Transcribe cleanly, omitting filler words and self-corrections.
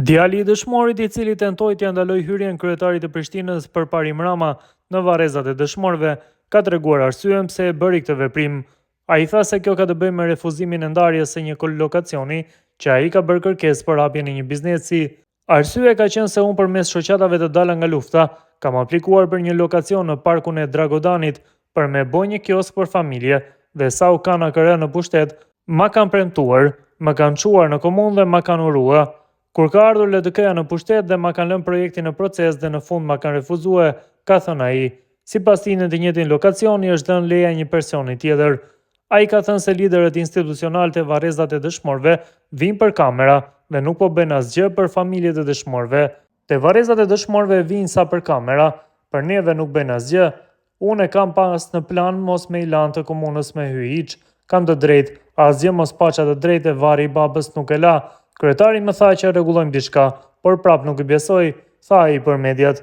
Djali i dëshmorit i cili tentoi t'ia ndalojë hyrjen kryetarit të Prishtinës përparim Rama në varrezat e dëshmorëve, ka treguar arsyen pse e bëri këtë veprim. Ai tha se kjo ka të bëjë me refuzimin e ndarjes së një kolokacioni që ai ka bërë kërkesë për hapjen e një biznesi. Arsyeja ka qenë se unë përmes shoqatave të dala nga lufta kam aplikuar për një lokacion në parkun e Dragodanit për me bë një kiosk për familje dhe sa u kanë AKR në pushtet, ma kanë premtuar, ma kanë çuar në komunë dhe ma kanë urua. Kur ka ardhur LDK-ja në pushtet dhe ma kanë lënë projektin në proces dhe në fund ma kanë refuzue, ka thënë ai. Sipas tij në të njëjtin lokacion i është dhënë leja një personi tjetër. Ai ka thënë se liderët institucional të varrezat e dëshmorëve vinë për kamera dhe nuk po bëjnë asgjë për familjet e dëshmorëve. Te varrezat e dëshmorëve vinë sa për kamera, për neve nuk bëjnë asgjë. Unë e kam pas në plan mos me i lanë të komunës me hy hiç. Kam të drejtë, asgjë mos paça të drejtë e vari i babës nuk e la. Kryetari më tha që rregullojmë diçka, por prap nuk i besoj, tha ai për mediat.